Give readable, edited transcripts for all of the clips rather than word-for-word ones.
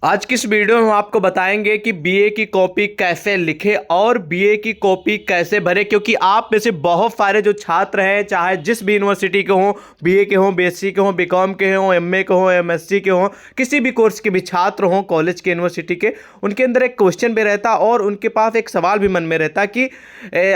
आज की इस वीडियो में हम आपको बताएंगे कि बीए की कॉपी कैसे लिखें और बीए की कॉपी कैसे भरें, क्योंकि आप में से बहुत सारे जो छात्र हैं, चाहे जिस भी यूनिवर्सिटी के हों, बीए के हों, बीएससी के हों, बीकॉम के हों, एमए के हों, एमएससी के हों, किसी भी कोर्स के भी छात्र हों, कॉलेज के, यूनिवर्सिटी के, उनके अंदर एक क्वेश्चन भी रहता और उनके पास एक सवाल भी मन में रहता कि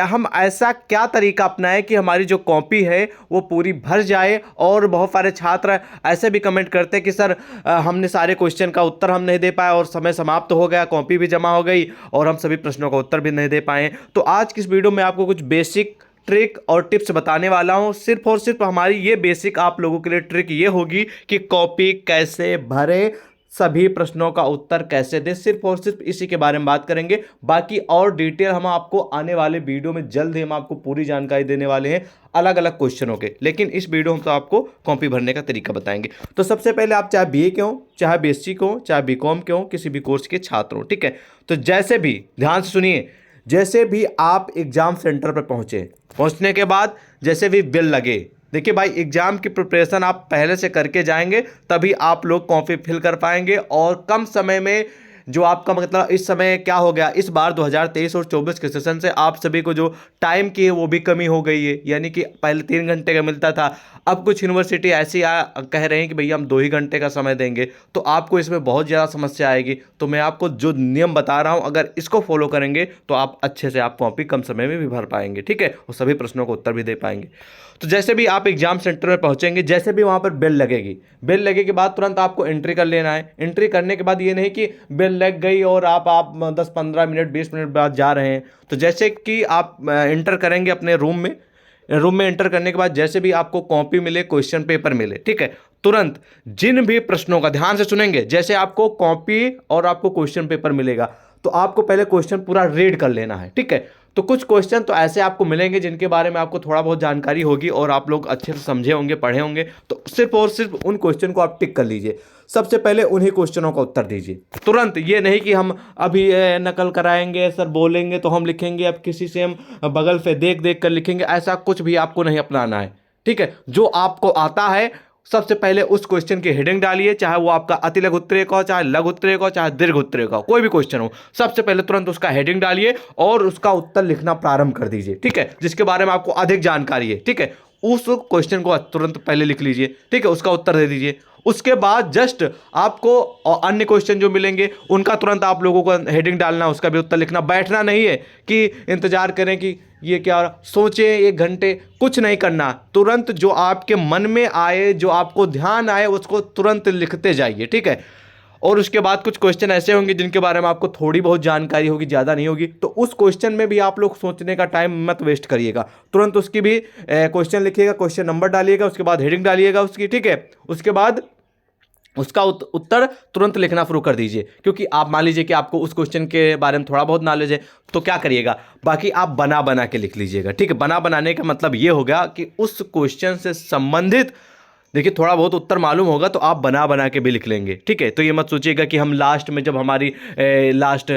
हम ऐसा क्या तरीका अपनाएं कि हमारी जो कॉपी है वो पूरी भर जाए। और बहुत सारे छात्र ऐसे भी कमेंट करते कि सर हमने सारे क्वेश्चन का उत्तर हम नहीं दे पाए और समय समाप्त हो गया, कॉपी भी जमा हो गई और हम सभी प्रश्नों का उत्तर भी नहीं दे पाए। तो आज की इस वीडियो में आपको कुछ बेसिक ट्रिक और टिप्स बताने वाला हूं। सिर्फ और सिर्फ हमारी ये बेसिक आप लोगों के लिए ट्रिक ये होगी कि कॉपी कैसे भरें, सभी प्रश्नों का उत्तर कैसे दें, सिर्फ और सिर्फ इसी के बारे में बात करेंगे। बाकी और डिटेल हम आपको आने वाले वीडियो में जल्द ही हम आपको पूरी जानकारी देने वाले हैं अलग अलग क्वेश्चनों के। लेकिन इस वीडियो में तो आपको कॉपी भरने का तरीका बताएंगे। तो सबसे पहले आप चाहे बीए के हो, चाहे बीएससी के हो, चाहे बीकॉम के हो, किसी भी कोर्स के छात्र हो, ठीक है। तो जैसे भी ध्यान से सुनिए, जैसे भी आप एग्जाम सेंटर पर पहुंचने के बाद जैसे भी बेल लगे, देखिए भाई, एग्जाम की प्रिपरेशन आप पहले से करके जाएंगे तभी आप लोग कॉपी फिल कर पाएंगे और कम समय में जो आपका मतलब इस समय क्या हो गया, इस बार 2023 और 24 के सेशन से आप सभी को जो टाइम की है वो भी कमी हो गई है। यानी कि पहले 3 घंटे का मिलता था, अब कुछ यूनिवर्सिटी ऐसी कह रहे हैं कि भैया हम 2 ही घंटे का समय देंगे, तो आपको इसमें बहुत ज़्यादा समस्या आएगी। तो मैं आपको जो नियम बता रहा हूँ, अगर इसको फॉलो करेंगे तो आप अच्छे से आप कॉपी कम समय में भी भर पाएंगे, ठीक है, और सभी प्रश्नों को उत्तर भी दे पाएंगे। तो जैसे भी आप एग्जाम सेंटर में पहुंचेंगे, जैसे भी वहां पर बेल लगेगी, बेल लगने के बाद तुरंत आपको एंट्री कर लेना है। एंट्री करने के बाद ये नहीं कि बेल लग गई और आप 10-15 मिनट 20 मिनट बाद जा रहे हैं। तो जैसे कि आप एंटर करेंगे अपने रूम में एंटर करने के बाद जैसे भी आपको कॉपी मिले, क्वेश्चन पेपर मिले, ठीक है, तुरंत जिन भी प्रश्नों का ध्यान से सुनेंगे, जैसे आपको कॉपी और आपको क्वेश्चन पेपर मिलेगा तो आपको पहले क्वेश्चन पूरा रीड कर लेना है, ठीक है। तो कुछ क्वेश्चन तो ऐसे आपको मिलेंगे जिनके बारे में आपको थोड़ा बहुत जानकारी होगी और आप लोग अच्छे से समझे होंगे, पढ़े होंगे, तो सिर्फ और सिर्फ उन क्वेश्चन को आप टिक कर लीजिए। सबसे पहले उन्हीं क्वेश्चनों का उत्तर दीजिए तुरंत। ये नहीं कि हम अभी नकल कराएंगे, सर बोलेंगे तो हम लिखेंगे, अब किसी से हम बगल से देख देख कर लिखेंगे, ऐसा कुछ भी आपको नहीं अपनाना है, ठीक है। जो आपको आता है सबसे पहले उस क्वेश्चन की हेडिंग डालिए, चाहे वो आपका अति लघु उत्तरीय का हो, चाहे लघु उत्तरीय का हो, चाहे दीर्घ उत्तरीय का हो, कोई भी क्वेश्चन हो, सबसे पहले तुरंत उसका हेडिंग डालिए और उसका उत्तर लिखना प्रारंभ कर दीजिए, ठीक है, जिसके बारे में आपको अधिक जानकारी है, ठीक है। उस क्वेश्चन को तुरंत पहले लिख लीजिए, ठीक है, उसका उत्तर दे दीजिए। उसके बाद जस्ट आपको अन्य क्वेश्चन जो मिलेंगे उनका तुरंत आप लोगों को हेडिंग डालना, उसका भी उत्तर लिखना। बैठना नहीं है कि इंतजार करें कि ये क्या, सोचें 1 घंटे, कुछ नहीं करना। तुरंत जो आपके मन में आए, जो आपको ध्यान आए, उसको तुरंत लिखते जाइए, ठीक है। और उसके बाद कुछ क्वेश्चन ऐसे होंगे जिनके बारे में आपको थोड़ी बहुत जानकारी होगी, ज़्यादा नहीं होगी, तो उस क्वेश्चन में भी आप लोग सोचने का टाइम मत वेस्ट करिएगा। तुरंत उसकी भी क्वेश्चन लिखिएगा, क्वेश्चन नंबर डालिएगा, उसके बाद हेडिंग डालिएगा उसकी, ठीक है। उसके बाद उसका उत्तर तुरंत लिखना शुरू कर दीजिए, क्योंकि आप मान लीजिए कि आपको उस क्वेश्चन के बारे में थोड़ा बहुत नॉलेज है, तो क्या करिएगा, बाकी आप बना बना के लिख लीजिएगा, ठीक है। बना बनाने का मतलब ये होगा कि उस क्वेश्चन से संबंधित, देखिए, थोड़ा बहुत उत्तर मालूम होगा तो आप बना बना के भी लिख लेंगे, ठीक है। तो ये मत सोचिएगा कि हम लास्ट में, जब हमारी लास्ट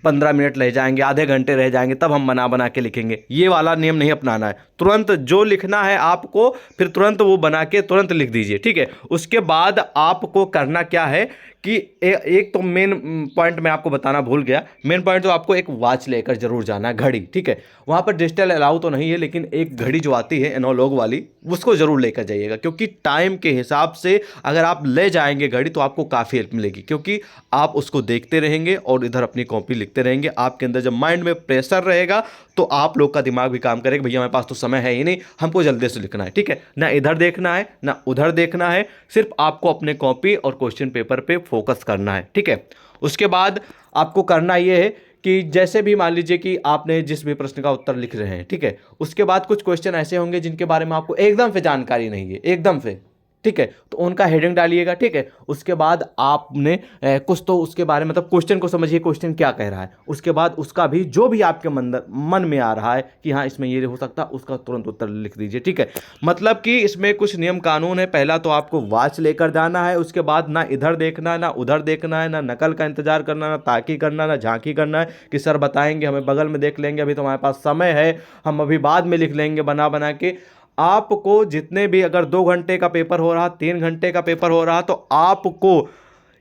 15 मिनट रह जाएंगे, आधे घंटे रह जाएंगे, तब हम बना बना के लिखेंगे। ये वाला नियम नहीं अपनाना है। तुरंत जो लिखना है आपको, फिर तुरंत वो बना के तुरंत लिख दीजिए, ठीक है। उसके बाद आपको करना क्या है कि एक तो मेन पॉइंट मैं आपको बताना भूल गया। मेन पॉइंट तो आपको एक वॉच लेकर जरूर जाना है, घड़ी, ठीक है। वहाँ पर डिजिटल अलाउ तो नहीं है, लेकिन एक घड़ी जो आती है एनालॉग वाली, उसको जरूर लेकर जाइएगा, क्योंकि टाइम के हिसाब से अगर आप ले जाएंगे घड़ी तो आपको काफ़ी हेल्प मिलेगी, क्योंकि आप उसको देखते रहेंगे और इधर अपनी कॉपी लिखते रहेंगे। आपके अंदर जब माइंड में प्रेशर रहेगा तो आप लोग का दिमाग भी काम करेगा, भैया हमारे पास तो समय है ही नहीं, हमको जल्दी से लिखना है, ठीक है। ना इधर देखना है ना उधर देखना है, सिर्फ आपको अपने कॉपी और क्वेश्चन पेपर पे फोकस करना है, ठीक है। उसके बाद आपको करना ये है कि जैसे भी मान लीजिए कि आपने जिस भी प्रश्न का उत्तर लिख रहे हैं, ठीक है, उसके बाद कुछ क्वेश्चन ऐसे होंगे जिनके बारे में आपको एकदम से जानकारी नहीं है, एकदम से, ठीक है, तो उनका हेडिंग डालिएगा, ठीक है। उसके बाद आपने कुछ तो उसके बारे में, मतलब क्वेश्चन को समझिए, क्वेश्चन क्या कह रहा है। उसके बाद उसका भी जो भी आपके मन में आ रहा है कि हाँ इसमें ये हो सकता है, उसका तुरंत उत्तर लिख दीजिए, ठीक है। मतलब कि इसमें कुछ नियम कानून है। पहला तो आपको वॉच लेकर जाना है, उसके बाद ना इधर देखना है ना उधर देखना है, ना नकल का इंतजार करना, ना ताकी करना, ना झांकी करना है कि सर बताएंगे, हमें बगल में देख लेंगे, अभी तो हमारे पास समय है, हम अभी बाद में लिख लेंगे बना बना के। आपको जितने भी, अगर 2 घंटे का पेपर हो रहा, 3 घंटे का पेपर हो रहा, तो आपको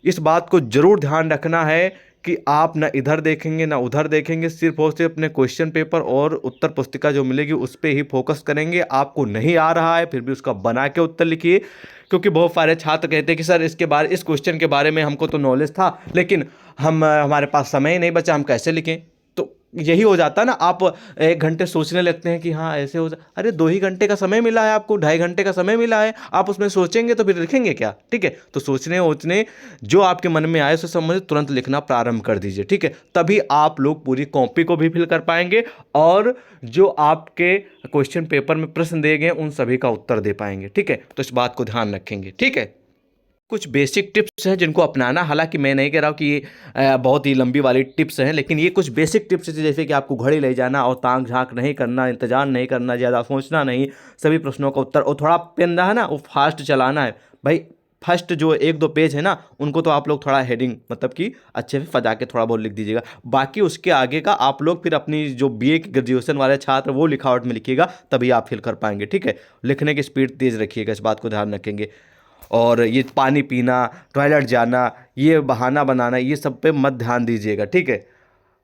इस बात को जरूर ध्यान रखना है कि आप ना इधर देखेंगे ना उधर देखेंगे, सिर्फ और सिर्फ अपने क्वेश्चन पेपर और उत्तर पुस्तिका जो मिलेगी उस पर ही फोकस करेंगे। आपको नहीं आ रहा है फिर भी उसका बना के उत्तर लिखिए, क्योंकि बहुत सारे छात्र कहते हैं कि सर इस क्वेश्चन के बारे में हमको तो नॉलेज था, लेकिन हमारे पास समय ही नहीं बचा, हम कैसे लिखें। तो यही हो जाता है ना, आप 1 घंटे सोचने लगते हैं कि हाँ ऐसे हो अरे 2 ही घंटे का समय मिला है आपको, 2.5 घंटे का समय मिला है, आप उसमें सोचेंगे तो फिर लिखेंगे क्या। ठीक है, तो सोचने जो आपके मन में आए उसे संबंधित तुरंत लिखना प्रारंभ कर दीजिए। ठीक है, तभी आप लोग पूरी कॉपी को भी फिल कर पाएंगे और जो आपके क्वेश्चन पेपर में प्रश्न दिए गए उन सभी का उत्तर दे पाएंगे। ठीक है, तो इस बात को ध्यान रखेंगे। ठीक है, कुछ बेसिक टिप्स हैं जिनको अपनाना, हालांकि मैं नहीं कह रहा हूँ कि ये बहुत ही लंबी वाली टिप्स हैं, लेकिन ये कुछ बेसिक टिप्स हैं जैसे कि आपको घड़ी ले जाना और ताक झांक नहीं करना, इंतजार नहीं करना, ज़्यादा सोचना नहीं, सभी प्रश्नों का उत्तर, और थोड़ा पेन रहा है ना वो फास्ट चलाना है भाई। फर्स्ट जो 1-2 पेज है ना उनको तो आप लोग थोड़ा हेडिंग मतलब कि अच्छे से सजा के थोड़ा बहुत लिख दीजिएगा, बाकी उसके आगे का आप लोग फिर अपनी जो बीए की ग्रेजुएशन वाले छात्र वो लिखावट में लिखिएगा, तभी आप फिल कर पाएंगे। ठीक है, लिखने की स्पीड तेज़ रखिएगा, इस बात को ध्यान रखेंगे। और ये पानी पीना, टॉयलेट जाना, ये बहाना बनाना, ये सब पे मत ध्यान दीजिएगा। ठीक है,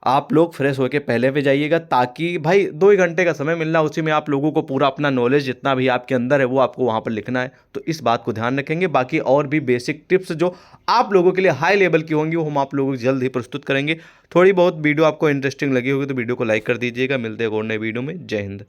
आप लोग फ्रेश होके पहले पे जाइएगा, ताकि भाई 2 ही घंटे का समय मिलना, उसी में आप लोगों को पूरा अपना नॉलेज जितना भी आपके अंदर है वो आपको वहाँ पर लिखना है। तो इस बात को ध्यान रखेंगे। बाकी और भी बेसिक टिप्स जो आप लोगों के लिए हाई लेवल की होंगी वो हम आप लोगों को जल्द ही प्रस्तुत करेंगे। थोड़ी बहुत वीडियो आपको इंटरेस्टिंग लगी होगी तो वीडियो को लाइक कर दीजिएगा। मिलते हैं एक और नए वीडियो में। जय हिंद।